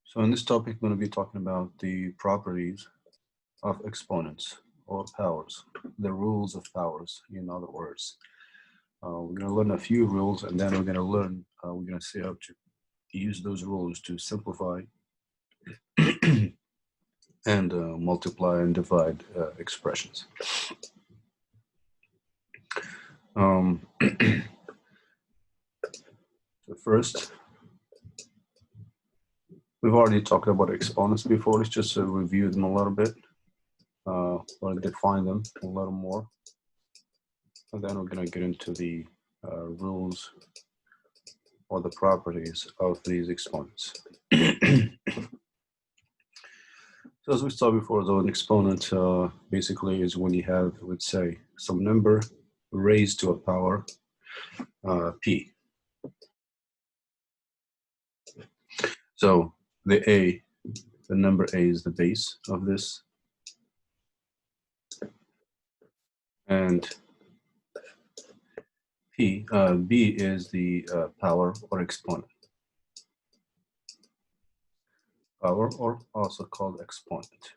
So in this topic, I'm going to be talking about the properties of exponents or powers, the rules of powers, in other words. We're going to learn a few rules, and then we're going to see how to use those rules to simplify and multiply and divide expressions. So first, we've already talked about exponents before. Let's just review them a little bit, or define them a little more. And then we're going to get into the rules or the properties of these exponents. So as we saw before, though, an exponent basically is when you have, let's say, some number raised to a power p. So the number a is the base of this, and b is the power or exponent. Power, or also called exponent.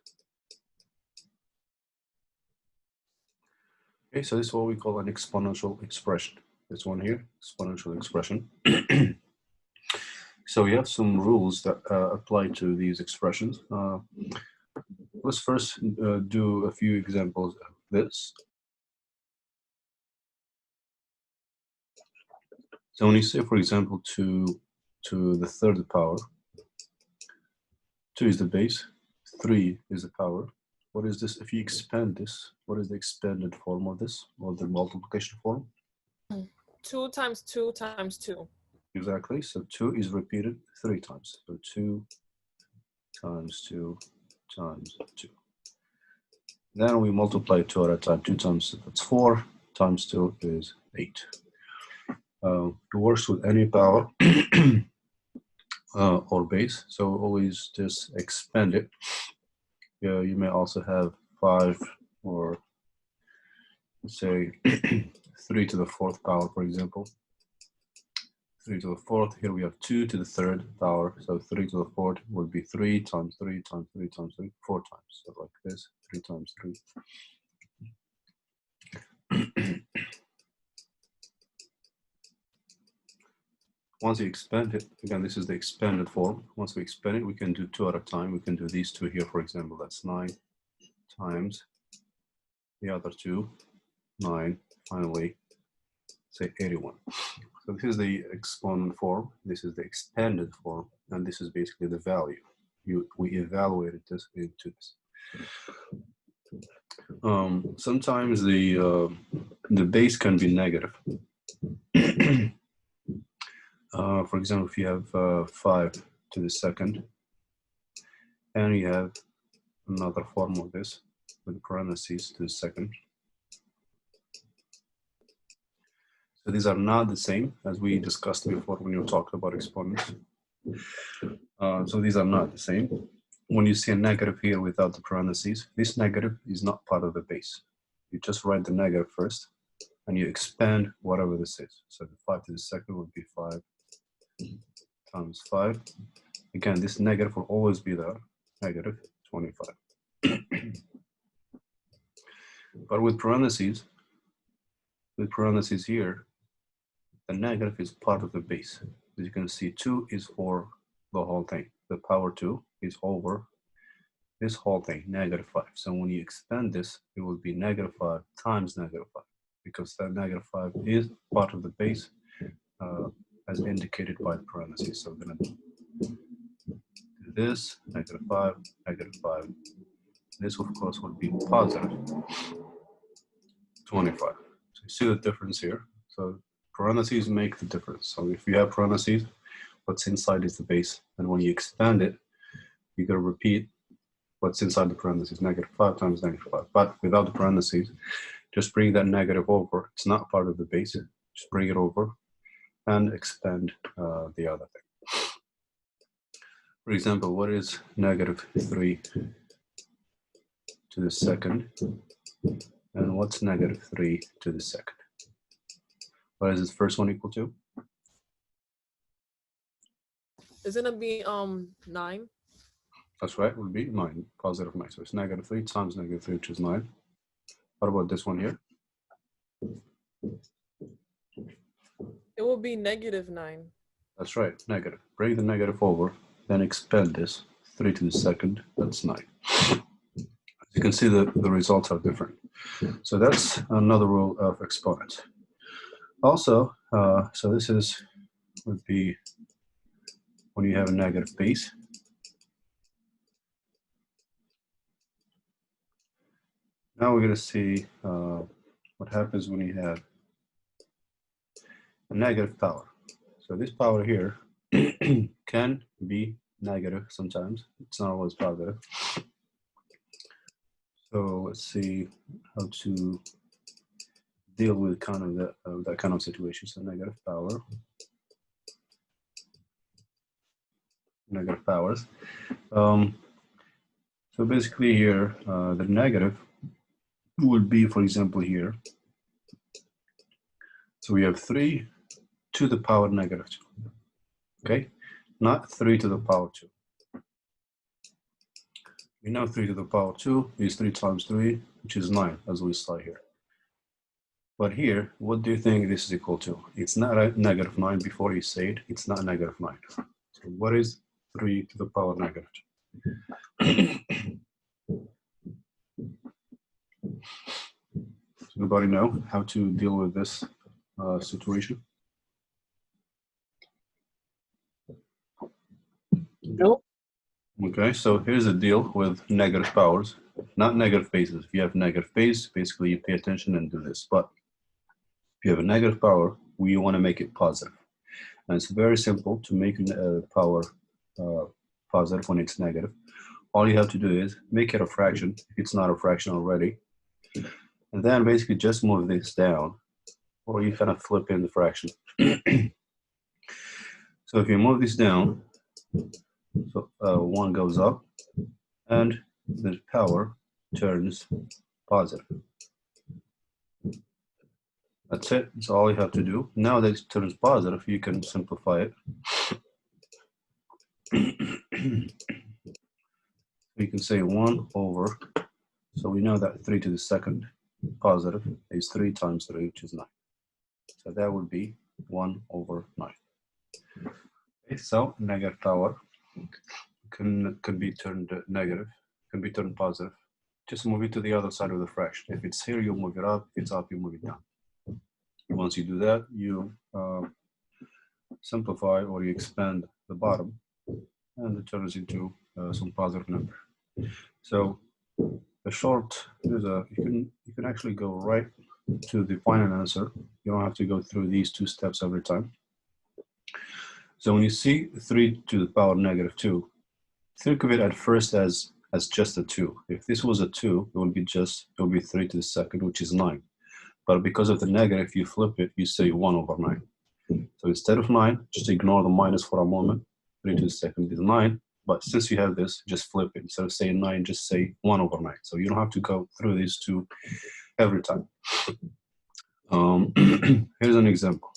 Okay, so this is what we call an exponential expression. This one here, exponential expression. So we have some rules that apply to these expressions. Let's first do a few examples of this. So when you say, for example, 2 to the third power, 2 is the base, 3 is the power. What is this? If you expand this, what is the expanded form of this, or the multiplication form? 2 times 2 times 2. Exactly. So 2 is repeated 3 times. So 2 times 2 times 2. Then we multiply 2 at a time. 2 times, that's 4, times 2 is 8. It works with any power or base, so always just expand it. You may also have 5, or let's say 3 to the 4th power, for example. 3 to the 4th, here we have 2 to the 3rd power, so 3 to the 4th would be 3 times 3 times 3 times 3, 4 times, so like this, 3 times 3. Once you expand it, again, this is the expanded form. Once we expand it, we can do 2 at a time. We can do these 2 here, for example, that's 9 times the other 2, 9, finally, say 81. So this is the exponent form, this is the expanded form, and this is basically the value. We evaluated this into this. Sometimes the base can be negative. For example, if you have 5 to the second, and you have another form of this with parentheses to the second. So these are not the same, as we discussed before when you were talking about exponents. So these are not the same. When you see a negative here without the parentheses, this negative is not part of the base. You just write the negative first, and you expand whatever this is. So the 5 to the second would be 5 times 5. Again, this negative will always be there, negative 25. But with parentheses here, the negative is part of the base. As you can see, 2 is for the whole thing. The power 2 is over this whole thing, negative 5. So when you expand this, it will be negative 5 times negative 5, because that negative 5 is part of the base, as indicated by the parentheses. So I'm going to do this, negative 5, negative 5. This, of course, would be positive 25. So you see the difference here. So parentheses make the difference. So if you have parentheses, what's inside is the base. And when you expand it, you got to repeat what's inside the parentheses, negative 5 times negative 5. But without the parentheses, just bring that negative over. It's not part of the base. Just bring it over and expand the other thing. For example, what is negative 3 to the second? And what's negative 3 to the second? What is this first one equal to? Isn't it be 9? That's right, would be 9, positive 9. So it's negative 3 times negative 3, which is 9. What about this one here? It will be -9. That's right, negative. Bring the negative over, then expand this. 3 to the second, that's 9. You can see that the results are different. So that's another rule of exponents. Also, so this would be when you have a negative base. Now we're going to see what happens when you have a negative power. So this power here can be negative sometimes. It's not always positive. So let's see how to deal with kind of that kind of situation. So negative power, negative powers. So basically here, the negative would be, for example, here. So we have 3 to the power negative 2. Okay, not 3 to the power 2. We know 3 to the power 2 is 3 times 3, which is 9, as we saw here. But here, what do you think this is equal to? It's not a negative 9 before you say it. It's not negative 9. So what is 3 to the power negative 2? Does anybody know how to deal with this situation? Nope. Okay, so here's the deal with negative powers, not negative bases. If you have negative base, basically you pay attention and do this. But if you have a negative power, we want to make it positive. And it's very simple to make a power positive when it's negative. All you have to do is make it a fraction, if it's not a fraction already. And then basically just move this down, or you kind of flip in the fraction. So if you move this down, so 1 goes up, and the power turns positive. That's it. That's all you have to do. Now that it turns positive, you can simplify it. You can say 1 over, so we know that 3 to the second positive is 3 times 3, which is 9. So that would be 1 over 9. Okay, so negative power can be turned negative, can be turned positive. Just move it to the other side of the fraction. If it's here, you move it up. If it's up, you move it down. Once you do that, you simplify or you expand the bottom, and it turns into some positive number. So the short is you can actually go right to the final answer. You don't have to go through these 2 steps every time. So when you see 3 to the power negative 2, think of it at first as just a 2. If this was a 2, it would be 3 to the second, which is 9. But because of the negative, you flip it, you say 1 over 9. So instead of 9, just ignore the minus for a moment. 3 to the second is 9. But since you have this, just flip it. Instead of saying 9, just say 1 over 9. So you don't have to go through these 2 every time. Here's an example.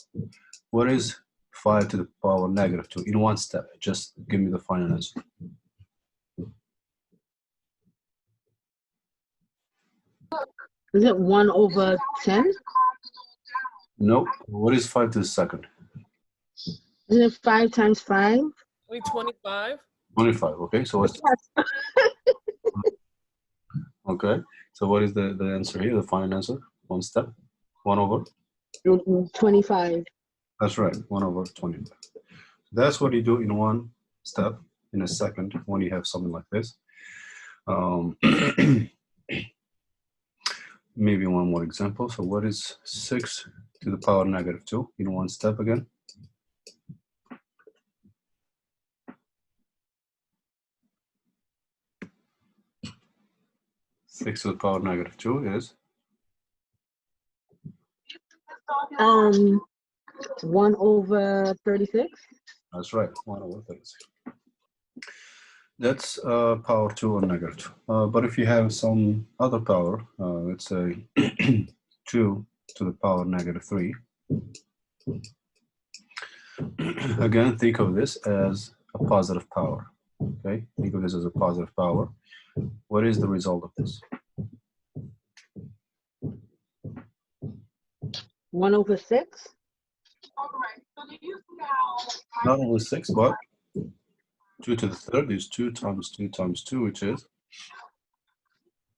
What is 5 to the power negative 2 in one step? Just give me the final answer. Is it 1 over 10? Nope. What is 5 to the second? Isn't it 5 times 5? Only 25. 25. Okay. So what's okay? So what is the answer here? The final answer? One step. 1 over. 25. That's right. 1 over 25. That's what you do in one step in a second when you have something like this. Maybe one more example. So what is 6 to the power negative 2 in one step again? Six to the power negative 2 is 1 over 36. that's right, 1 over 36. That's power 2 or negative 2. But if you have some other power, let's say 2 to the power negative 3, again, think of this as a positive power. Okay, think of this as a positive power. What is the result of this? 1/6. Not over 6, but 2 to the third is 2 times 2 times 2, which is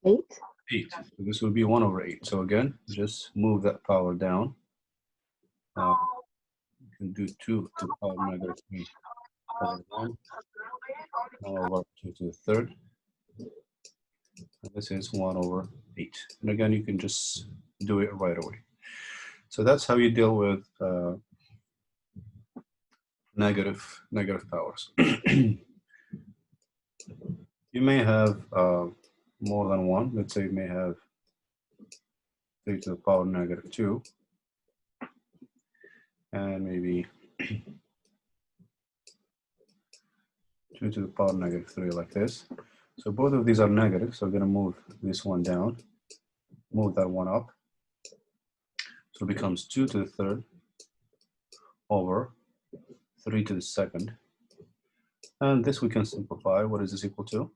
8. 8. So this will be 1/8. So again, just move that power down. You can do 2 to the power negative 3 over 1 over 2 to the third. And this is 1/8. And again, you can just do it right away. So that's how you deal with negative powers. You may have more than one. Let's say you may have 3 to the power negative 2, and maybe 2 to the power negative 3 like this. So both of these are negative, so I'm going to move this one down, move that one up. So it becomes 2 to the third over 3 to the second. And this we can simplify. What is this equal to?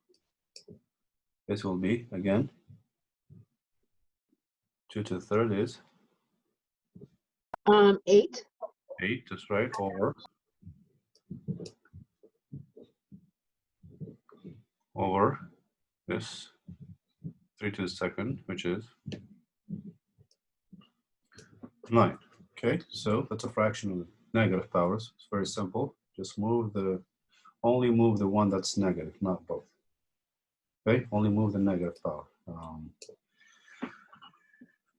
This will be, again, 2 to the third is 8. 8, that's right, over this 3 to the second, which is 9. Okay, so that's a fraction of negative powers. It's very simple. Just only move the one that's negative, not both. Okay, only move the negative power.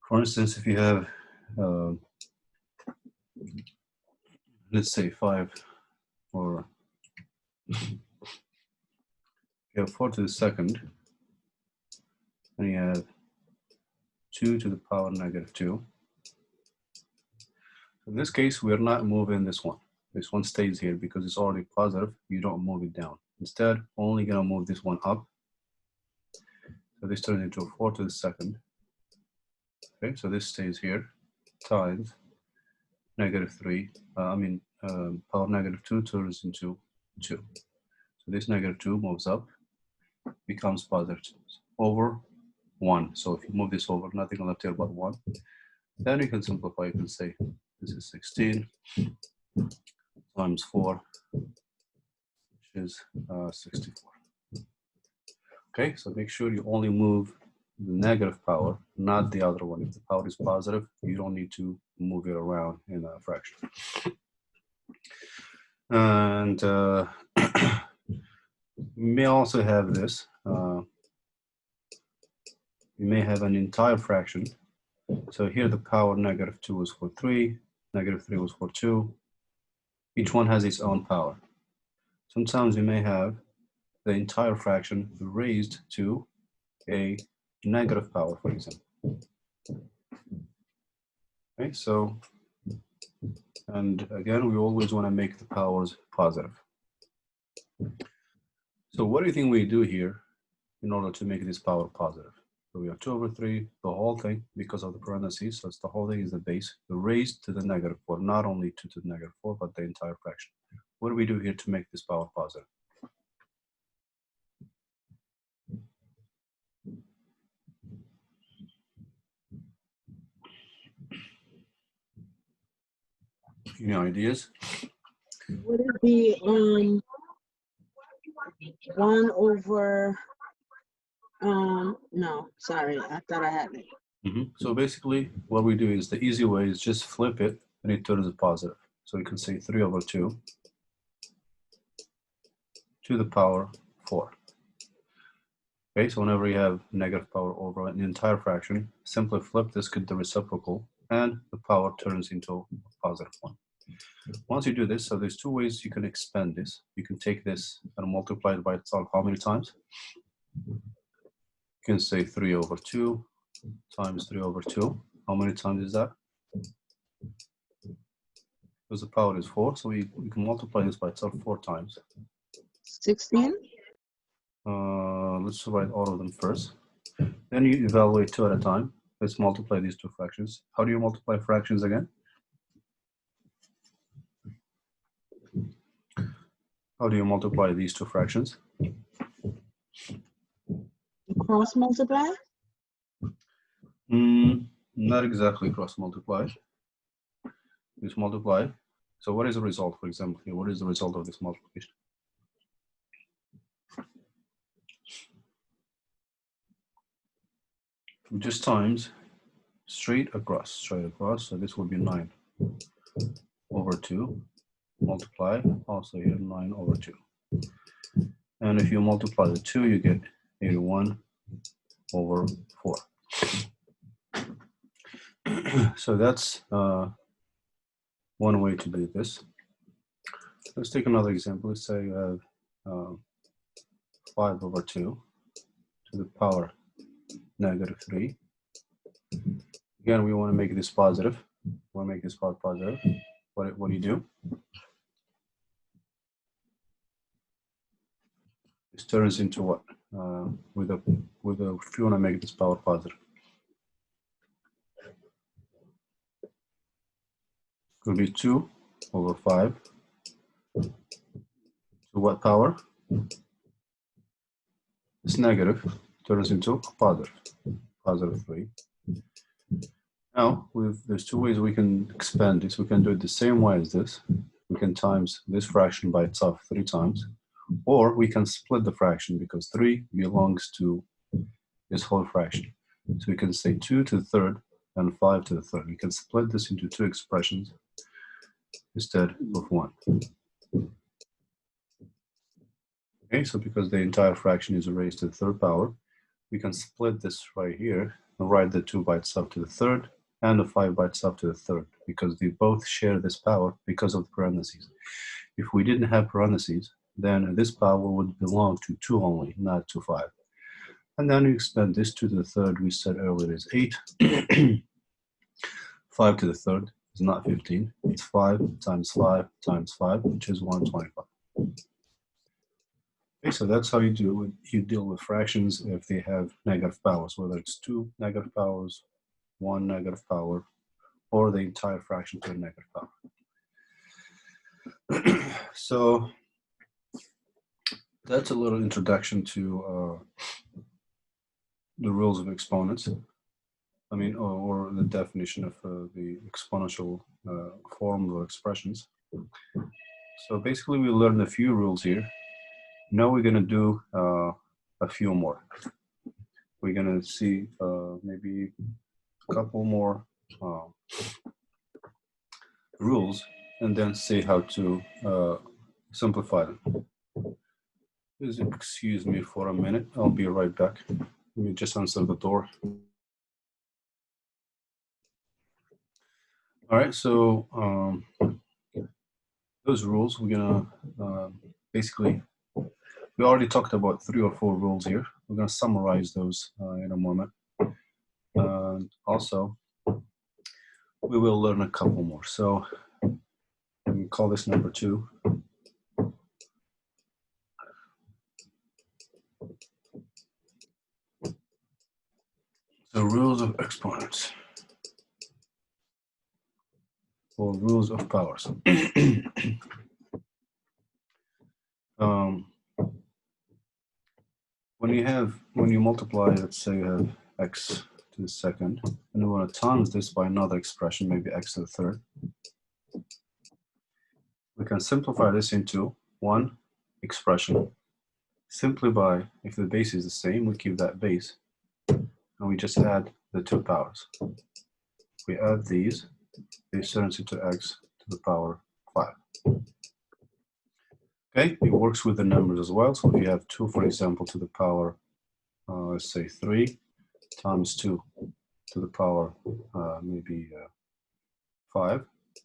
For instance, if you have, let's say 5, or you have 4 to the second, and you have 2 to the power negative 2. In this case, we're not moving this one. This one stays here because it's already positive. You don't move it down. Instead, only gonna move this one up. So this turns into a 4 to the second. Okay, so this stays here, times negative 3. Power negative 2 turns into 2. So this negative 2 moves up, becomes positive 2 over 1. So if you move this over, nothing left here but 1. Then you can simplify. You can say this is 16 times 4, which is 64. Okay, so make sure you only move the negative power, not the other one. If the power is positive, you don't need to move it around in a fraction. And you may also have this. You may have an entire fraction. So here the power negative 2 was for 3, negative 3 was for 2. Each one has its own power. Sometimes you may have the entire fraction raised to a negative power, for example. Okay, so, and again, we always want to make the powers positive. So what do you think we do here in order to make this power positive? So we have 2/3, the whole thing, because of the parentheses, so it's the whole thing is the base, the raised to the negative 4, not only 2 to the negative 4, but the entire fraction. What do we do here to make this power positive? Any ideas? Would it be 1 over? No, sorry, I thought I had it. So basically, what we do is the easy way is just flip it and it turns it positive. So you can say 3/2 to the power 4. Okay, so whenever you have negative power over an entire fraction, simply flip this, get the reciprocal, and the power turns into a positive 1. Once you do this, so there's 2 ways you can expand this. You can take this and multiply it by itself how many times? You can say 3/2 times 3/2. How many times is that? Because the power is 4, so we can multiply this by itself 4 times. 16. Let's write all of them first. Then you evaluate 2 at a time. Let's multiply these 2 fractions. How do you multiply fractions again? How do you multiply these two fractions? Cross multiply? Not exactly cross multiply. Just multiply. So what is the result, for example, here? What is the result of this multiplication? Just times straight across. So this will be 9 over 2. Multiply, also here 9 over 2. And if you multiply the 2, you get 81 over 4. So that's one way to do this. Let's take another example. Let's say you have 5 over 2 to the power -3. Again, we want to make this positive. We want to make this part positive. What do you do? This turns into what? If you want to make this power positive, it will be 2 over 5 to what power? It's negative, turns into a positive 3. Now, there's two ways we can expand this. We can do it the same way as this. We can times this fraction by itself 3 times, or we can split the fraction because 3 belongs to this whole fraction. So we can say 2 to the third and 5 to the third. We can split this into 2 expressions instead of 1. Okay, so because the entire fraction is raised to the third power, we can split this right here and write the 2 by itself to the third and the 5 by itself to the third, because they both share this power because of the parentheses. If we didn't have parentheses, then this power would belong to 2 only, not to 5. And then you expand this 2 to the third, we said earlier is 8. 5 to the third is not 15, it's 5 times 5 times 5, which is 125. Okay, so that's how you deal with fractions if they have negative powers, whether it's 2 negative powers, 1 negative power, or the entire fraction to a negative power. So that's a little introduction to the rules of exponents. I mean, or the definition of the exponential form of expressions. So basically, we learned a few rules here. Now we're going to do a few more. We're going to see maybe a couple more rules and then see how to simplify them. Please excuse me for a minute. I'll be right back. Let me just answer the door. All right, so those rules, we're gonna basically, we already talked about 3 or 4 rules here. We're gonna summarize those in a moment. Also, we will learn a couple more. So let me call this number 2. The rules of exponents, or rules of powers. When you multiply, let's say you have x to the second, and we want to times this by another expression, maybe x to the third. We can simplify this into one expression simply by, if the base is the same, we keep that base, and we just add the 2 powers. We add these, this turns into x to the power 5. Okay, it works with the numbers as well. So if you have 2, for example, to the power, let's say 3 times 2 to the power maybe 5,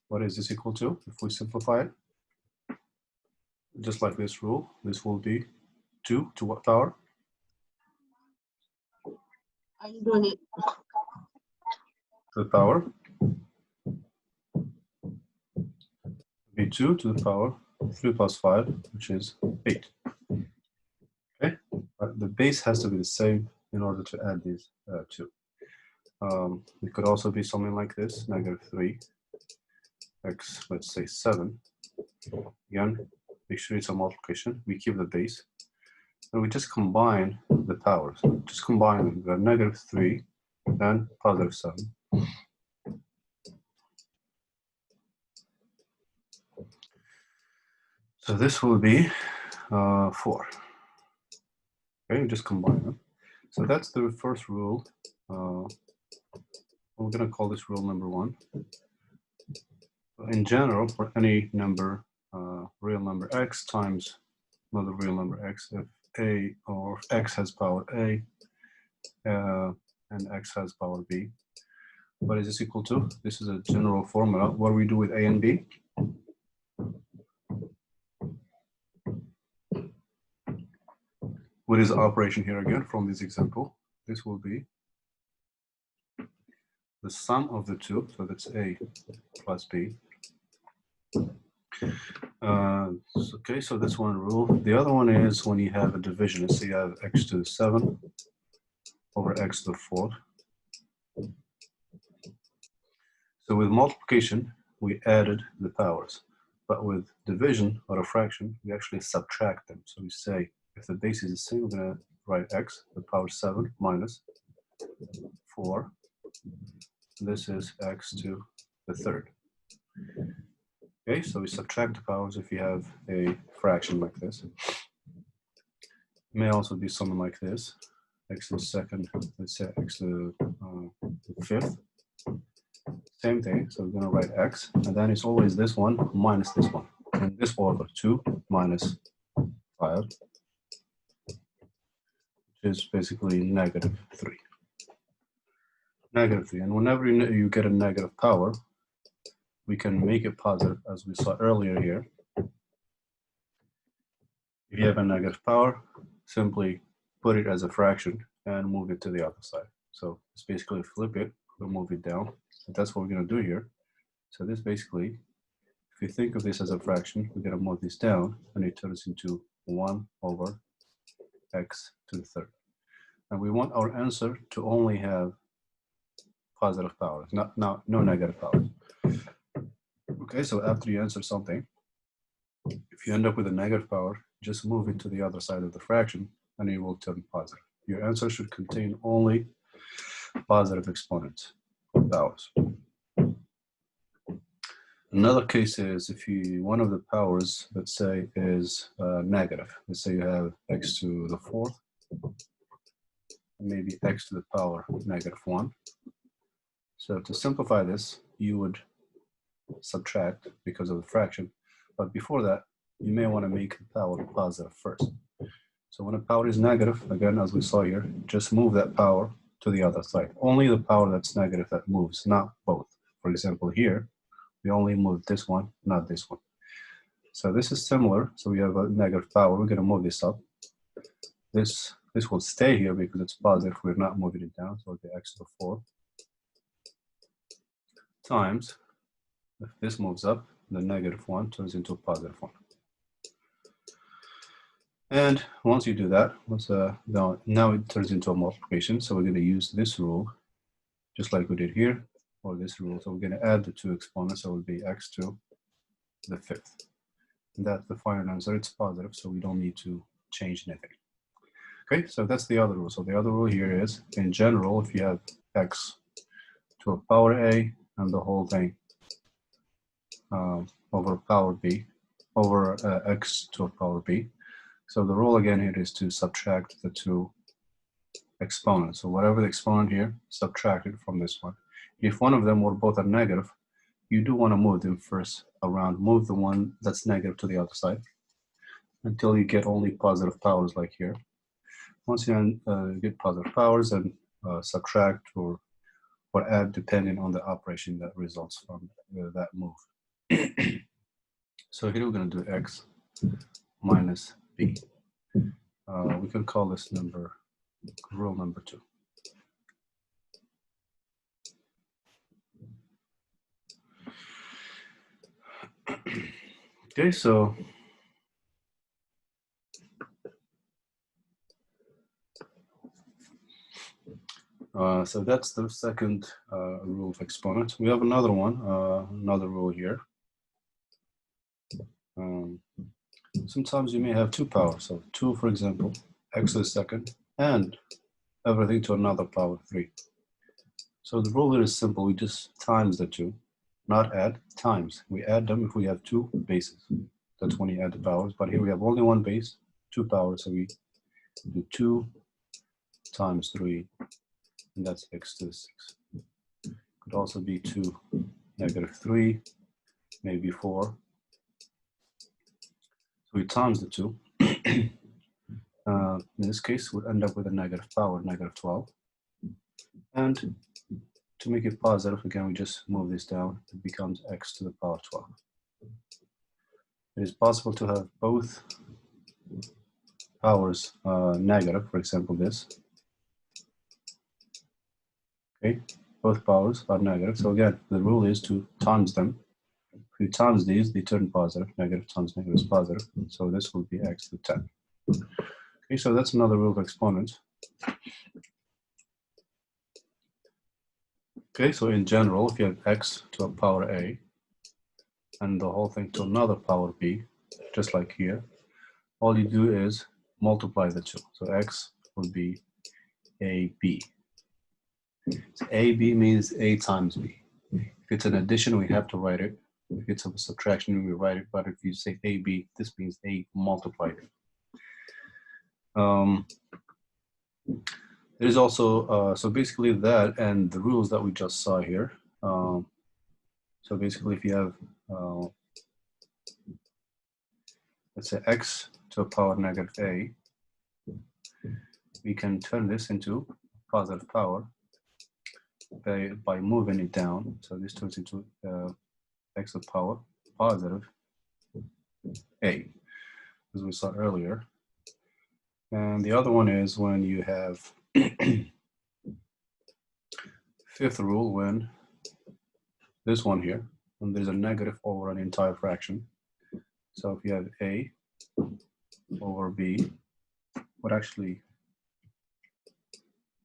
what is this equal to if we simplify it? Just like this rule, this will be 2 to what power? Are you doing it? To the power. Be 2 to the power 3 plus 5, which is 8. Okay, but the base has to be the same in order to add these 2. It could also be something like this, -3, x, let's say 7. Again, make sure it's a multiplication. We keep the base. And we just combine the powers. Just combine them. We got -3 and +7. So this will be 4. Okay, we just combine them. So that's the first rule. We're going to call this rule number 1. In general, for any number, real number x times another real number x, if a or if x has power a and x has power b, what is this equal to? This is a general formula. What do we do with a and b? What is the operation here again from this example? This will be the sum of the two, so that's a plus b. Okay, so that's one rule. The other one is when you have a division, let's say you have x to the 7 over x to the 4th. So with multiplication, we added the powers, but with division or a fraction, we actually subtract them. So we say if the base is the same, we're going to write x, the power 7 minus 4. This is x to the 3rd. Okay, so we subtract the powers if you have a fraction like this. It may also be something like this, x to the 2nd, let's say x to the 5th. Same thing, so we're going to write x, and then it's always this one minus this one. In this order, 2 minus 5, which is basically -3. -3, and whenever you get a negative power, we can make it positive, as we saw earlier here. If you have a negative power, simply put it as a fraction and move it to the other side. So it's basically flip it, we'll move it down. So that's what we're going to do here. So this basically, if you think of this as a fraction, we're going to move this down, and it turns into 1 over x to the 3rd. And we want our answer to only have positive powers, no negative powers. Okay, so after you answer something, if you end up with a negative power, just move it to the other side of the fraction and it will turn positive. Your answer should contain only positive exponents of powers. Another case is if one of the powers, let's say, is negative. Let's say you have x to the 4th, maybe x to the power -1. So to simplify this, you would subtract because of the fraction. But before that, you may want to make the power positive first. So when a power is negative, again, as we saw here, just move that power to the other side. Only the power that's negative that moves, not both. For example, here, we only move this one, not this one. So this is similar. So we have a negative power. We're going to move this up. This will stay here because it's positive. We're not moving it down. So it'll be x to the 4 times, if this moves up, the -1 turns into a +1. And once you do that, now it turns into a multiplication. So we're going to use this rule, just like we did here, or this rule. So we're going to add the two exponents. So it will be x to the 5th. And that's the final answer. It's positive, so we don't need to change anything. Okay, so that's the other rule. So the other rule here is, in general, if you have x to a power a and the whole thing over power b, over x to a power b. So the rule again here is to subtract the two exponents. So whatever the exponent here, subtract it from this one. If one of them or both are negative, you do want to move them first around. Move the one that's negative to the other side until you get only positive powers like here. Once you get positive powers, and subtract or add depending on the operation that results from that move. So here we're going to do x minus b. We can call this rule number 2. Okay, so that's the second rule of exponents. We have another one, another rule here. sometimes you may have two powers. So 2, for example, x to the second, and everything to another power 3. So the rule here is simple. We just times the 2, not add, times. We add them if we have 2 bases. That's when you add the powers. But here we have only 1 base, 2 powers. So we do 2 times 3, and that's x to the 6. Could also be 2 negative 3, maybe 4. So we times the 2. In this case, we'll end up with a negative power, negative 12. And to make it positive, again, we just move this down. It becomes x to the power 12. It is possible to have both powers negative, for example, this. Okay, both powers are negative. So again, the rule is to times them. If you times these, they turn positive. Negative times negative is positive. So this will be x to the 10. Okay, so that's another rule of exponents. Okay, so in general, if you have x to a power a and the whole thing to another power b, just like here, all you do is multiply the two. So x will be ab. So ab means a times b. If it's an addition, we have to write it. If it's a subtraction, we write it. But if you say ab, this means a multiplied. There's also, so basically that and the rules that we just saw here. So basically if you have, let's say x to a power negative a, we can turn this into positive power by moving it down. So this turns into x to the power positive a, as we saw earlier. And the other one is when you have fifth rule, when this one here, when there's a negative over an entire fraction. So if you have a over b, but actually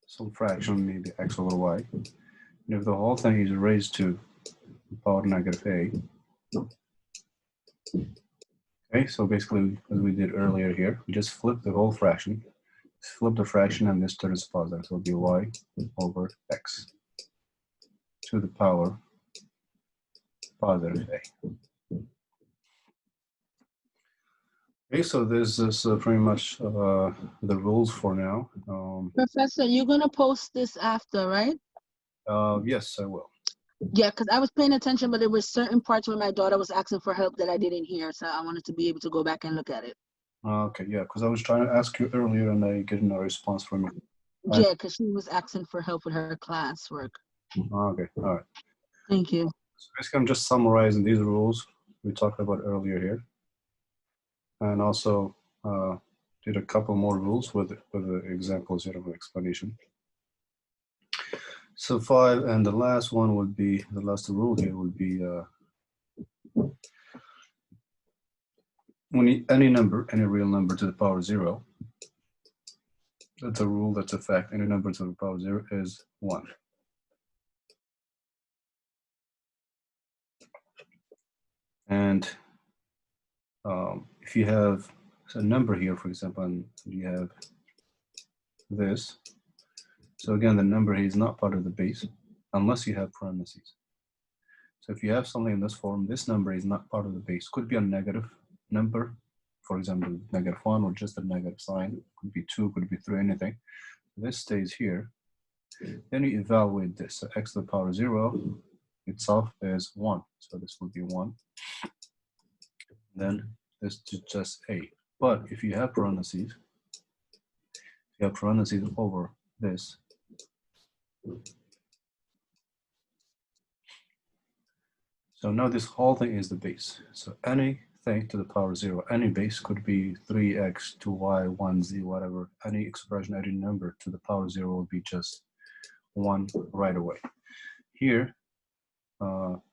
some fraction, maybe x over y, and if the whole thing is raised to the power negative a, okay, so basically as we did earlier here, we just flip the whole fraction, flip the fraction, and this turns positive, so it'll be y over x to the power positive a. Okay, so this is pretty much the rules for now. Professor, you're gonna post this after, right? Yes, I will. Yeah, because I was paying attention, but there were certain parts where my daughter was asking for help that I didn't hear, so I wanted to be able to go back and look at it. Okay, yeah, because I was trying to ask you earlier and I get no response from you. Yeah, because she was asking for help with her classwork. Okay, all right. Thank you. So basically, I'm just summarizing these rules we talked about earlier here, and also did a couple more rules with the examples here of an explanation. So 5, and the last one would be, the last rule here would be when any number, any real number to the power 0, that's a rule, that's a fact, any number to the power 0 is 1. And if you have a number here, for example, and you have this, so again, the number here is not part of the base unless you have parentheses. So if you have something in this form, this number is not part of the base. Could be a negative number, for example, -1 or just a negative sign. Could be 2, could be 3, anything. This stays here. Then you evaluate this. So x to the power 0 itself is 1. So this would be 1. Then this is just a. But if you have parentheses, over this, so now this whole thing is the base. So anything to the power 0, any base could be 3x, 2y, 1z, whatever. Any expression, any number to the power 0 will be just 1 right away. Here,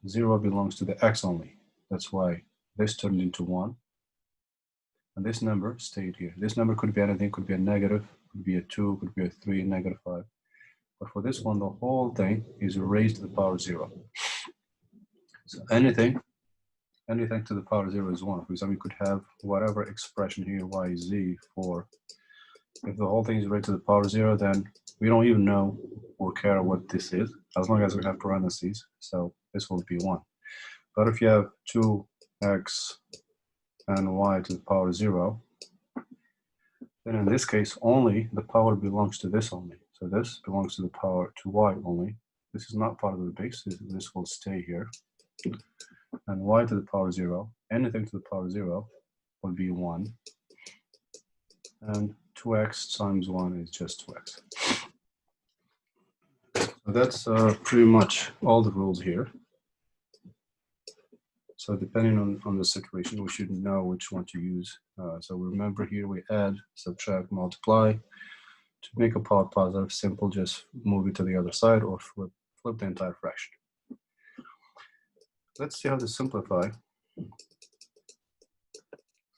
0 belongs to the x only. That's why this turned into 1. And this number stayed here. This number could be anything, could be a negative, could be a 2, could be a 3, -5. But for this one, the whole thing is raised to the power 0. So anything anything to the power 0 is 1. For example, you could have whatever expression here, y, z, for. If the whole thing is raised to the power 0, then we don't even know or care what this is, as long as we have parentheses. So this will be 1. But if you have 2x and y to the power 0, then in this case, only the power belongs to this only. So this belongs to the power to y only. This is not part of the base. This will stay here. And y to the power 0, anything to the power 0 will be 1. And 2x times 1 is just 2x. So that's pretty much all the rules here. So depending on the situation, we should know which one to use. So remember here we add, subtract, multiply. To make a power positive, simple, just move it to the other side or flip the entire fraction. Let's see how to simplify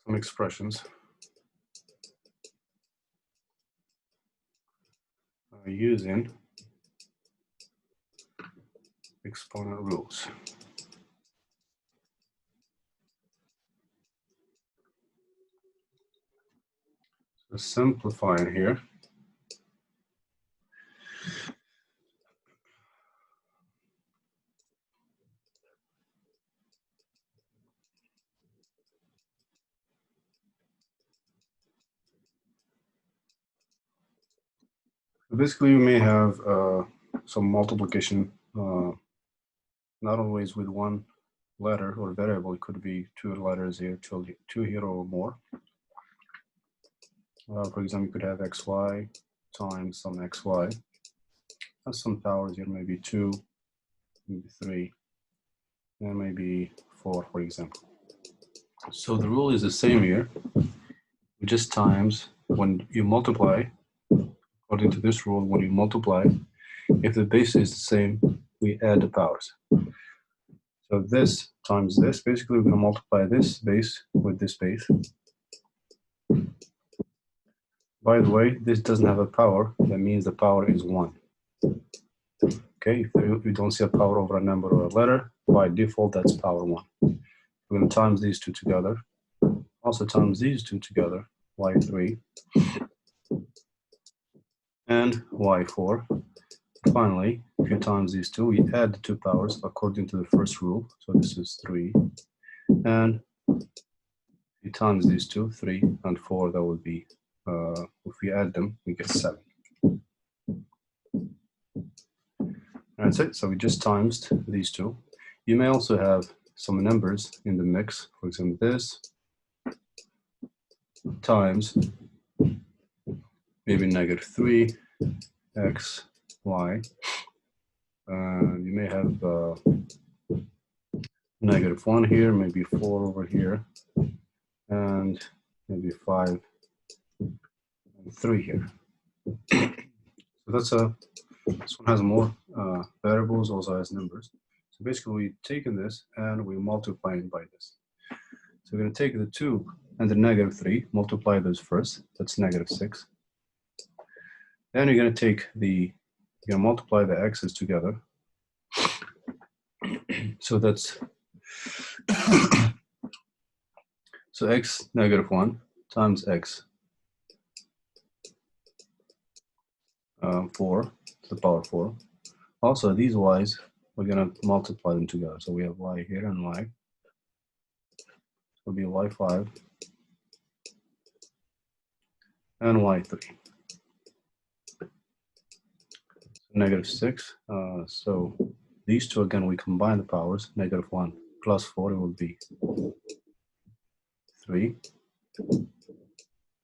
some expressions using exponent rules. So simplifying here. Basically, you may have some multiplication, not always with one letter or variable. It could be 2 letters here, two here or more. For example, you could have xy times some xy. That's some powers here, maybe 2, maybe 3, and maybe 4, for example. So the rule is the same here. We just times, when you multiply, according to this rule, when you multiply, if the base is the same, we add the powers. So this times this, basically we're going to multiply this base with this base. By the way, this doesn't have a power. That means the power is 1. Okay, if you don't see a power over a number or a letter, by default, that's power 1. We're going to times these two together. Also times these two together, y3 and y4. Finally, if you times these two, we add the two powers according to the first rule. So this is 3. And if you times these two, 3 and 4, that would be, if we add them, we get 7. That's it. So we just times these two. You may also have some numbers in the mix. For example, this times maybe -3 x, y. You may have -1 here, maybe 4 over here, and maybe 5 and 3 here. So that's this one has more variables, also has numbers. So basically, we've taken this and we're multiplying by this. So we're going to take the 2 and the -3, multiply those first. That's -6. Then you're going to take you're going to multiply the x's together. So that's so x -1 times x 4 to the power 4. Also, these y's, we're going to multiply them together. So we have y here and y. Will be y5 and y3. -6. So these two, again, we combine the powers. -1 plus 4, it will be 3.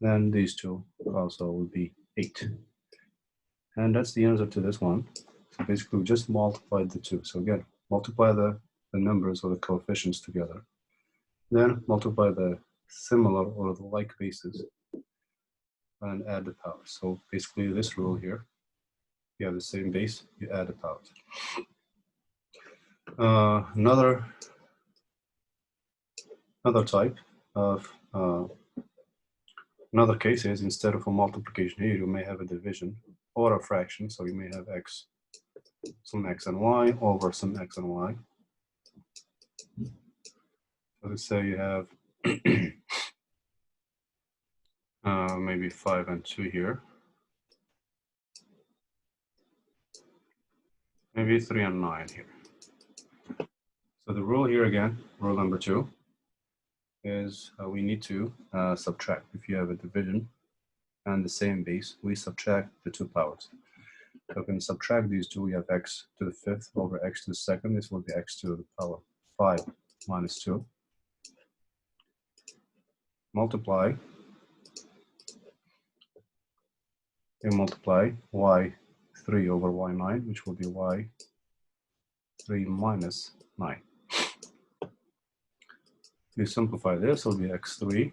Then these two also will be 8. And that's the answer to this one. So basically, we just multiplied the two. So again, multiply the numbers or the coefficients together. Then multiply the similar or the like bases and add the powers. So basically, this rule here, you have the same base, you add the powers. Another type of another case is, instead of a multiplication here, you may have a division or a fraction. So you may have some x and y over some x and y. So let's say you have maybe 5 and 2 here. Maybe 3 and 9 here. So the rule here again, rule number 2, is we need to subtract. If you have a division and the same base, we subtract the 2 powers. So if we subtract these two, we have x to the 5th over x to the 2nd. This will be x to the power 5 minus 2. Multiply. We multiply y3 over y9, which will be y3 minus 9. If you simplify this, it will be x3.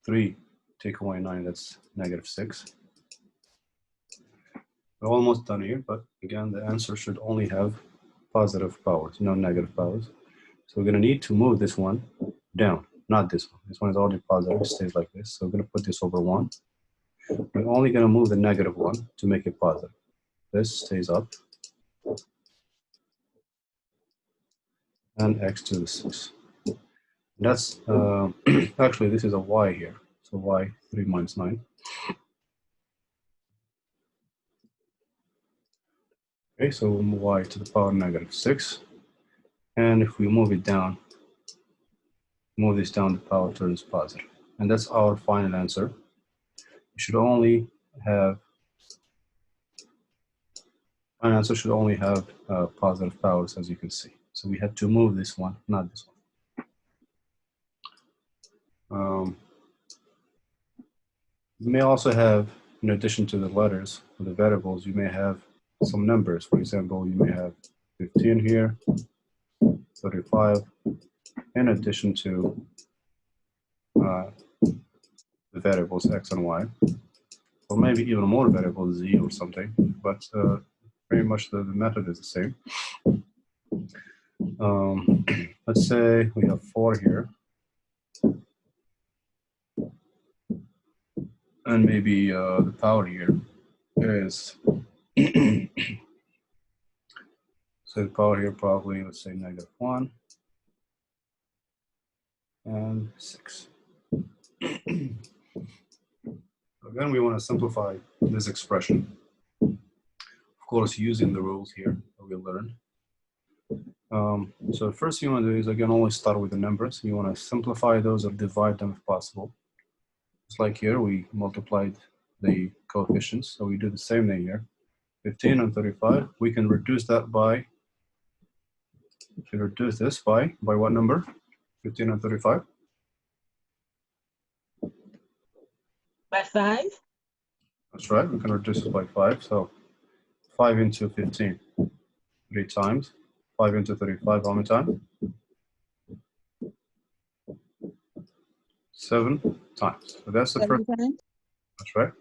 3 take away 9, that's negative 6. We're almost done here, but again, the answer should only have positive powers, no negative powers. So we're going to need to move this one down, not this one. This one is already positive, it stays like this. So we're going to put this over 1. We're only going to move the negative one to make it positive. This stays up. And x to the 6. That's, actually, this is a y here. So y, 3 minus 9. Okay, so we'll move y to the power negative 6. And if we move it down, move this down, the power turns positive. And that's our final answer. You should only have, final answer should only have positive powers, as you can see. So we had to move this one, not this one. You may also have, in addition to the letters or the variables, you may have some numbers. For example, you may have 15 here, 35, in addition to the variables x and y, or maybe even more variables, z or something, but pretty much the method is the same. Let's say we have 4 here, and maybe the power here is, so the power here probably, let's say negative 1 and 6. Again, we want to simplify this expression. Of course, using the rules here that we learned. So first you want to do is, again, always start with the numbers. You want to simplify those or divide them if possible. Just like here, we multiplied the coefficients, so we do the same thing here. 15 and 35, we can reduce that by, by what number? 15 and 35? By 5? That's right, we can reduce it by 5. So 5 into 15, 3 times. 5 into 35, how many times? 7 times. So that's the first. That's right.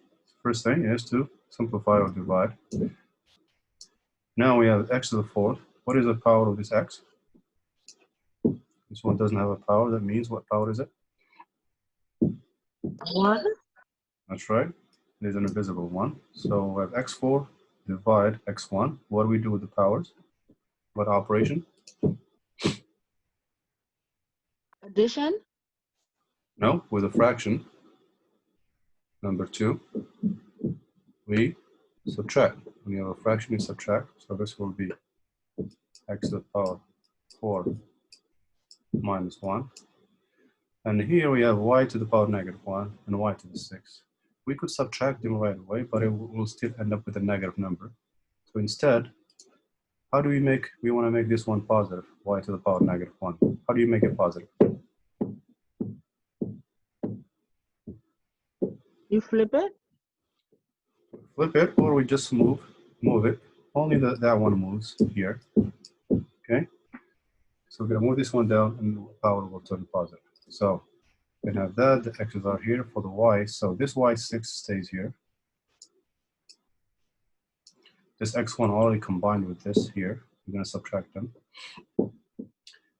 First thing is to simplify or divide. Now we have x to the 4th. What is the power of this x? This one doesn't have a power. That means what power is it? 1. That's right. It is an invisible 1. So we have x4 divide x1. What do we do with the powers? What operation? Addition? No, with a fraction. Number 2, we subtract. When you have a fraction, you subtract. So this will be x to the power 4 minus 1. And here we have y to the power negative 1 and y to the 6. We could subtract them right away, but it will still end up with a negative number. So instead, how do we want to make this one positive, y to the power negative 1. How do you make it positive? You flip it? Flip it, or we just move it. Only that one moves here, okay? So we're gonna move this one down and the power will turn positive. So we can have that, the x's are here for the y. So this y6 stays here. This x1 already combined with this here. We're gonna subtract them.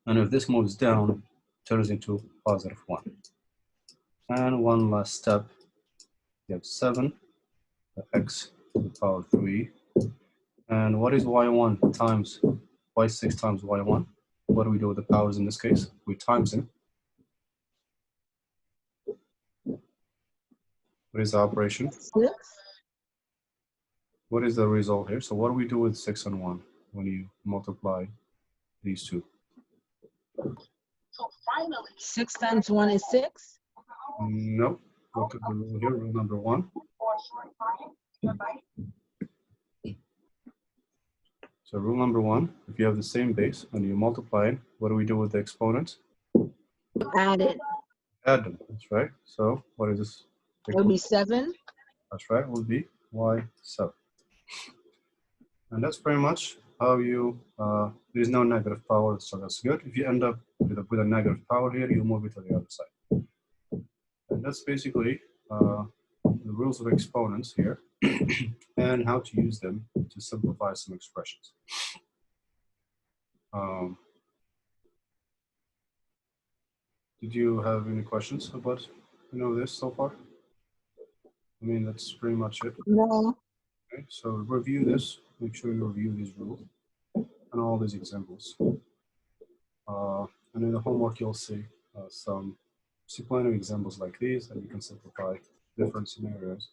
And if this moves down, it turns into positive 1. And one last step, you have 7, the x to the power 3. And what is y1 times, y6 times y1? what do we do with the powers in this case? We times them. What is the operation? 6. What is the result here? So what do we do with 6 and 1 when you multiply these two? 6 times 1 is 6. Nope. Look at the rule here, rule number 1. So rule number 1, if you have the same base and you multiply it, what do we do with the exponents? Add it. Add them, that's right. So what is this? It would be 7. That's right, will be y7. And that's pretty much how you, there's no negative power, so that's good. If you end up with a negative power here, you move it to the other side. And that's basically the rules of exponents here and how to use them to simplify some expressions. Did you have any questions about this so far? I mean, that's pretty much it. No. Okay, so review this. Make sure you review these rules and all these examples. And in the homework, you'll see plenty of examples like these, and you can simplify different scenarios.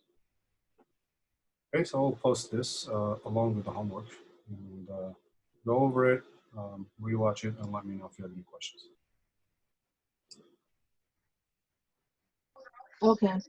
Okay, so I'll post this along with the homework, and go over it, rewatch it, and let me know if you have any questions. Okay.